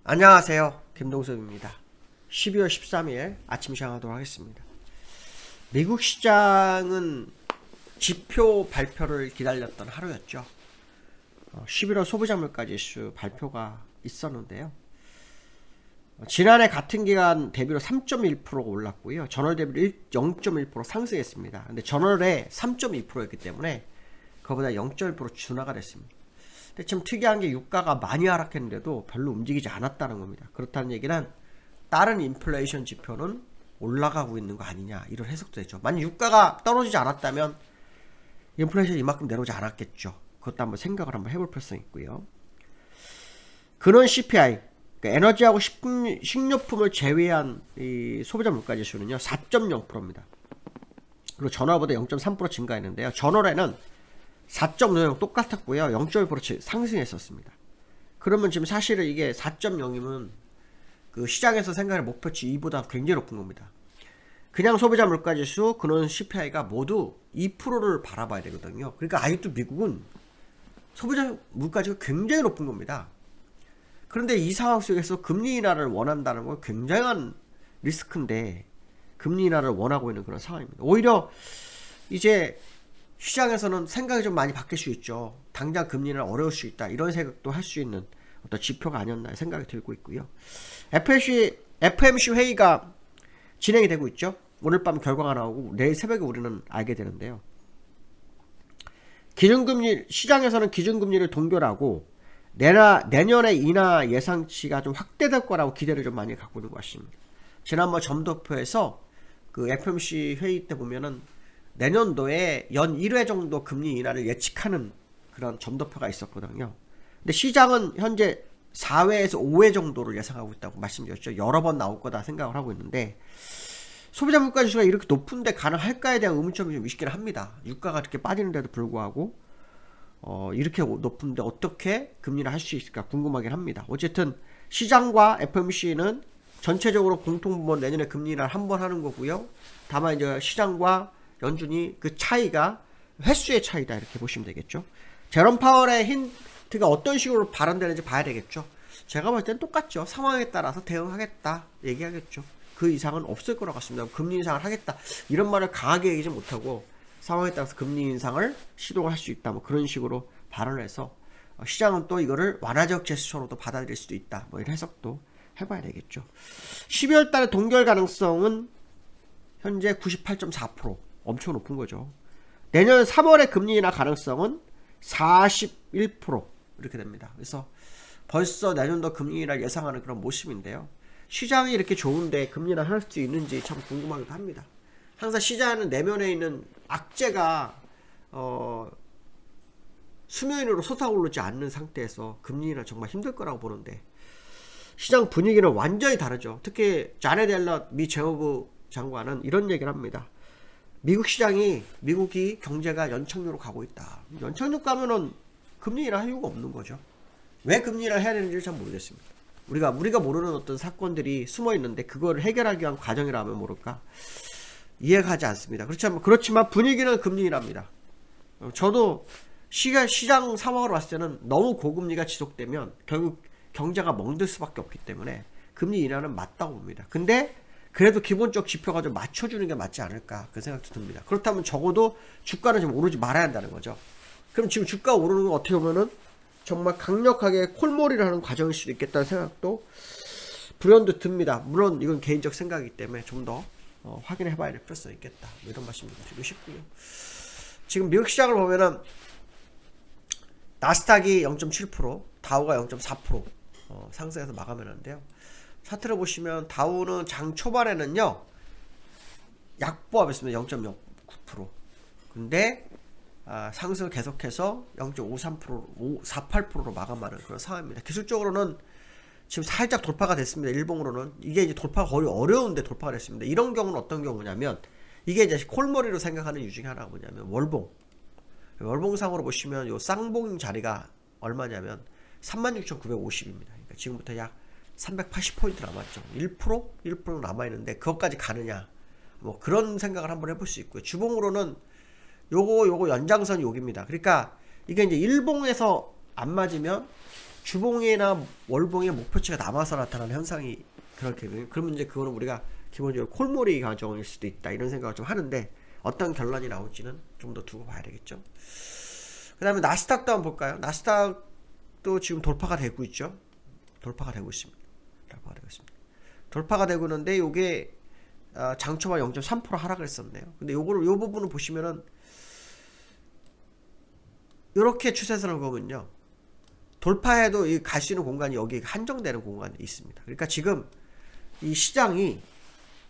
안녕하세요. 김동섭입니다. 12월 13일 아침 시작하도록 하겠습니다. 미국 시장은 지표 발표를 기다렸던 하루였죠. 11월 소비자 물가 지수 발표가 있었는데요. 지난해 같은 기간 대비로 3.1%가 올랐고요. 전월 대비로 0.1% 상승했습니다. 근데 전월에 3.2%였기 때문에 그거보다 0.1% 준하가 됐습니다. 근데 좀 특이한 게 유가가 많이 하락했는데도 별로 움직이지 않았다는 겁니다. 그렇다는 얘기는 다른 인플레이션 지표는 올라가고 있는 거 아니냐, 이런 해석도 되죠. 만약 유가가 떨어지지 않았다면 인플레이션이 이만큼 내려오지 않았겠죠. 그것도 한번 생각을 한번 해볼 필요성이 있고요. 근원 CPI, 그러니까 에너지하고 식료품을 제외한 이 소비자 물가지수는요 4.0%입니다. 그리고 전월보다 0.3% 증가했는데요. 전월에는 4.0 똑같았고요. 0.1% 상승했었습니다. 그러면 지금 사실은 이게 4.0이면 그 시장에서 생각하는 목표치 2보다 굉장히 높은 겁니다. 그냥 소비자 물가지수, 근원 CPI가 모두 2%를 바라봐야 되거든요. 그러니까 아직도 미국은 소비자 물가지수가 굉장히 높은 겁니다. 그런데 이 상황 속에서 금리 인하를 원한다는 건 굉장한 리스크인데 금리 인하를 원하고 있는 그런 상황입니다. 오히려 이제 시장에서는 생각이 좀 많이 바뀔 수 있죠. 당장 금리는 어려울 수 있다, 이런 생각도 할 수 있는 어떤 지표가 아니었나 생각이 들고 있고요. FMC 회의가 진행이 되고 있죠. 오늘 밤 결과가 나오고 내일 새벽에 우리는 알게 되는데요. 기준금리, 시장에서는 기준금리를 동결하고 내년에 인하 예상치가 좀 확대될 거라고 기대를 좀 많이 갖고 있는 것 같습니다. 지난번 점도표에서 그 FMC 회의 때 보면은 내년도에 연 1회 정도 금리 인하를 예측하는 그런 점도표가 있었거든요. 근데 시장은 현재 4회에서 5회 정도를 예상하고 있다고 말씀드렸죠. 여러 번 나올 거다 생각을 하고 있는데 소비자 물가 지수가 이렇게 높은데 가능할까에 대한 의문점이 좀 있긴 합니다. 유가가 이렇게 빠지는데도 불구하고 이렇게 높은데 어떻게 금리를 할 수 있을까 궁금하긴 합니다. 어쨌든 시장과 FOMC는 전체적으로 공통분모 내년에 금리 인하를 한 번 하는 거고요. 다만 이제 시장과 연준이 그 차이가 횟수의 차이다, 이렇게 보시면 되겠죠. 제롬 파월의 힌트가 어떤 식으로 발언되는지 봐야 되겠죠. 제가 볼 땐 똑같죠. 상황에 따라서 대응하겠다 얘기하겠죠. 그 이상은 없을 거라고 같습니다. 금리 인상을 하겠다 이런 말을 강하게 얘기하지 못하고 상황에 따라서 금리 인상을 시도할 수 있다, 뭐 그런 식으로 발언을 해서 시장은 또 이거를 완화적 제스처로도 받아들일 수도 있다, 뭐 이런 해석도 해봐야 되겠죠. 12월 달에 동결 가능성은 현재 98.4%, 엄청 높은 거죠. 내년 3월에 금리 인하 가능성은 41% 이렇게 됩니다. 그래서 벌써 내년도 금리 인하 예상하는 그런 모습인데요. 시장이 이렇게 좋은데 금리 인하 할 수 있는지 참 궁금하기도 합니다. 항상 시장은 내면에 있는 악재가 수면위로 솟아오르지 않는 상태에서 금리 인하 정말 힘들 거라고 보는데 시장 분위기는 완전히 다르죠. 특히 자넷 옐런 미 재무부 장관은 이런 얘기를 합니다. 미국이 경제가 연착륙으로 가고 있다. 연착륙 가면은 금리 인하 할 이유가 없는 거죠. 왜 금리 인하를 해야 되는지 잘 모르겠습니다. 우리가 모르는 어떤 사건들이 숨어 있는데 그걸 해결하기 위한 과정이라면 모를까 이해가지 않습니다. 그렇지만 분위기는 금리 인하입니다. 저도 시장 상황으로 봤을 때는 너무 고금리가 지속되면 결국 경제가 멍들 수밖에 없기 때문에 금리 인하는 맞다고 봅니다. 근데 그래도 기본적 지표가 좀 맞춰주는 게 맞지 않을까, 그 생각도 듭니다. 그렇다면 적어도 주가는 좀 오르지 말아야 한다는 거죠. 그럼 지금 주가 오르는 건 어떻게 보면은 정말 강력하게 콜몰이를 하는 과정일 수도 있겠다는 생각도 불현듯 듭니다. 물론 이건 개인적 생각이기 때문에 좀 더 확인해 봐야 될 필요성이 있겠다, 뭐 이런 말씀 좀 드리고 싶고요. 지금 미국 시장을 보면은 나스닥이 0.7%, 다우가 0.4% 상승해서 마감했는데요. 차트를 보시면 다우는 장 초반에는요 약보합했습니다. 0.09%. 근데 상승을 계속해서 0.53%, 48%로 마감하는 그런 상황입니다. 기술적으로는 지금 살짝 돌파가 됐습니다. 일봉으로는 이게 이제 돌파가 거의 어려운데 돌파가 됐습니다. 이런 경우는 어떤 경우냐면 이게 이제 콜머리로 생각하는 이유 중에 하나가 뭐냐면 월봉상으로 보시면 요 쌍봉 자리가 얼마냐면 36,950입니다. 그러니까 지금부터 약 380포인트 남았죠. 1% 남아있는데 그것까지 가느냐, 뭐 그런 생각을 한번 해볼 수 있고요. 주봉으로는 요거 연장선이 여기입니다. 그러니까 이게 이제 일봉에서 안 맞으면 주봉이나 월봉의 목표치가 남아서 나타나는 현상이 그렇게 되거든요. 그러면 이제 그거는 우리가 기본적으로 콜몰이 과정일 수도 있다 이런 생각을 좀 하는데 어떤 결론이 나올지는 좀 더 두고 봐야 되겠죠. 그 다음에 나스닥도 한번 볼까요? 나스닥도 지금 돌파가 되고 있죠. 돌파가 되고 있습니다. 돌파가 되고 있는데 요게 장초반 0.3% 하락을 했었네요. 근데 요거를 요 부분을 보시면은 요렇게 추세선을 보면요. 돌파해도 갈 수 있는 공간이 여기 한정되는 공간이 있습니다. 그러니까 지금 이 시장이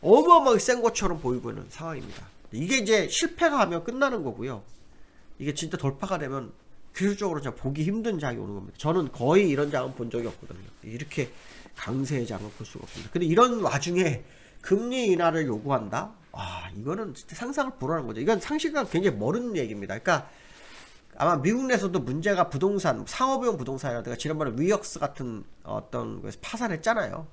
어마어마하게 센 것처럼 보이고 있는 상황입니다. 이게 이제 실패가 하면 끝나는 거고요. 이게 진짜 돌파가 되면 기술적으로 진짜 보기 힘든 장이 오는 겁니다. 저는 거의 이런 장은 본 적이 없거든요. 이렇게 강세의 장을 볼 수가 없습니다. 근데 이런 와중에 금리 인하를 요구한다? 이거는 진짜 상상을 불허하는 거죠. 이건 상식과 굉장히 멀은 얘기입니다. 그러니까 아마 미국 내에서도 문제가 부동산, 상업용 부동산이라든가 지난번에 위역스 같은 어떤 것에서 파산했잖아요.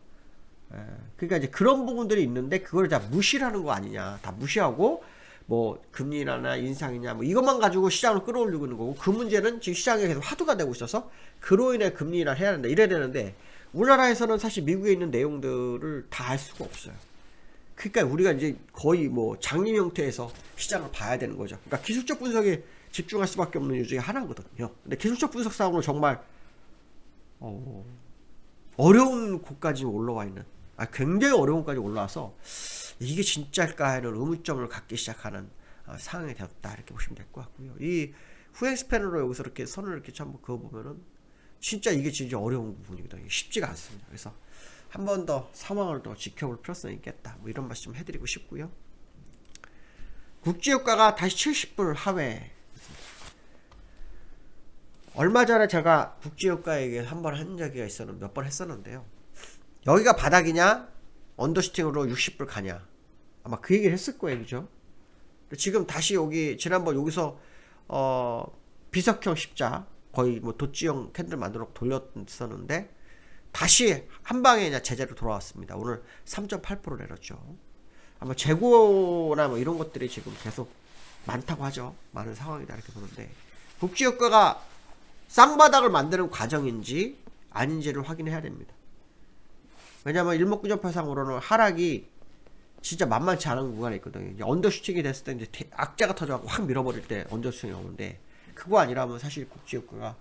그러니까 이제 그런 부분들이 있는데 그걸 다 무시를 하는 거 아니냐. 다 무시하고 뭐 금리 인하나 인상이냐 뭐 이것만 가지고 시장을 끌어올리고 있는 거고 그 문제는 지금 시장에 계속 화두가 되고 있어서 그로 인해 금리 인하를 해야 된다. 이래야 되는데 우리나라에서는 사실 미국에 있는 내용들을 다 알 수가 없어요. 그러니까 우리가 이제 거의 뭐 장님 형태에서 시장을 봐야 되는 거죠. 그러니까 기술적 분석에 집중할 수밖에 없는 이유 중에 하나거든요. 근데 기술적 분석 싸움으로 정말 어려운 곳까지 올라와 있는 굉장히 어려운 곳까지 올라와서 이게 진짜일까 하는 의문점을 갖기 시작하는 상황이 되었다 이렇게 보시면 될 것 같고요. 이 후행 스팬으로 여기서 이렇게 선을 이렇게 한번 그어보면은 진짜 이게 진짜 어려운 부분이거든요. 쉽지가 않습니다. 그래서 한 번 더 상황을 더 지켜볼 필요성이 있겠다. 뭐 이런 말씀 해드리고 싶고요. 국제유가가 다시 70불 하회. 얼마 전에 제가 국제유가 얘기 한번 한 적이 있었는데 몇 번 했었는데요. 여기가 바닥이냐 언더슈팅으로 60불 가냐 아마 그 얘기를 했을 거예요. 그죠? 지금 다시 여기 지난번 여기서 비석형 십자 거의 뭐 도찌형 캔들 만들어 돌렸었는데 다시 한 방에 그냥 제자로 돌아왔습니다. 오늘 3.8% 내렸죠. 아마 재고나 뭐 이런 것들이 지금 계속 많다고 하죠. 많은 상황이다 이렇게 보는데 국제유가가 쌍바닥을 만드는 과정인지 아닌지를 확인해야 됩니다. 왜냐면 일목구전파상으로는 하락이 진짜 만만치 않은 구간이 있거든요. 이제 언더슈팅이 됐을 때 이제 악재가 터져갖고 확 밀어버릴 때 언더슈팅이 오는데 그거 아니라면 사실 국제유가가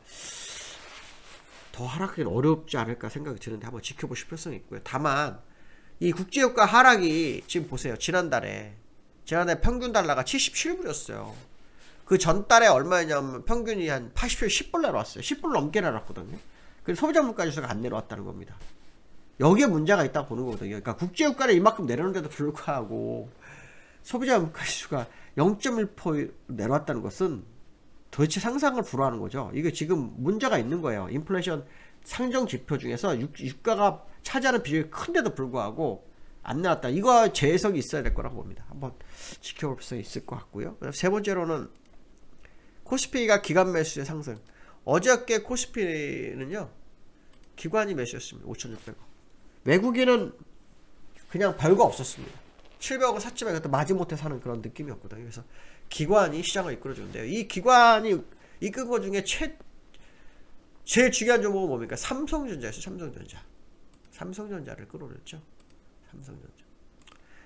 더 하락하기는 어렵지 않을까 생각이 드는데 한번 지켜보실 필요성이 있고요. 다만 이 국제유가 하락이 지금 보세요. 지난달에 평균 달러가 77불이었어요. 그 전달에 얼마였냐면 평균이 한 80불 10불 내려왔어요. 10불 넘게 내려왔거든요. 그래서 소비자 물가지수가 안 내려왔다는 겁니다. 여기에 문제가 있다고 보는 거거든요. 그러니까 국제유가를 이만큼 내려오는데도 불구하고 소비자 물가지수가 0.1% 내려왔다는 것은 도대체 상상을 불허하는 거죠. 이게 지금 문제가 있는 거예요. 인플레이션 상정 지표 중에서 유가가 차지하는 비중이 큰데도 불구하고 안 나왔다. 이거 재해석이 있어야 될 거라고 봅니다. 한번 지켜볼 필요성이 있을 것 같고요. 세 번째로는 코스피가 기관 매수의 상승. 어저께 코스피는요. 기관이 매수였습니다. 5,600원. 외국인은 그냥 별거 없었습니다. 700원 샀지만 그것도 마지못해 사는 그런 느낌이었거든요. 그래서 기관이 시장을 이끌어주는데요. 이 기관이 이끈 것 중에 제일 중요한 종목은 뭡니까? 삼성전자였어요. 삼성전자를 끌어올렸죠.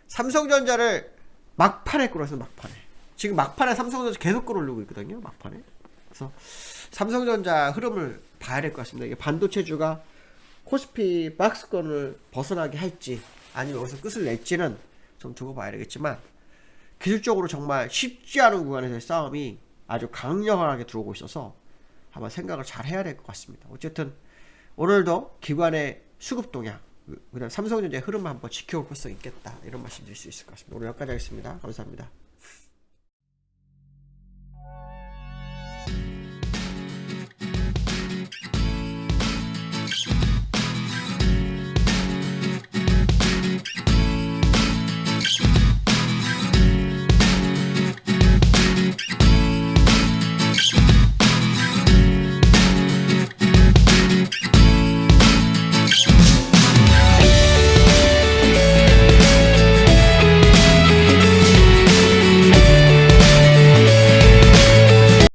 삼성전자를 막판에 끌어서 막판에. 지금 막판에 삼성전자 계속 끌어올리고 있거든요. 막판에. 그래서 삼성전자 흐름을 봐야 될 것 같습니다. 이게 반도체주가 코스피 박스권을 벗어나게 할지 아니면 여기서 끝을 낼지는 좀 두고 봐야 되겠지만 기술적으로 정말 쉽지 않은 구간에서의 싸움이 아주 강력하게 들어오고 있어서 한번 생각을 잘 해야 될 것 같습니다. 어쨌든 오늘도 기관의 수급 동향 그다음 삼성전자의 흐름을 한번 지켜볼 필요성이 있겠다 이런 말씀 드릴 수 있을 것 같습니다. 오늘 여기까지 하겠습니다. 감사합니다.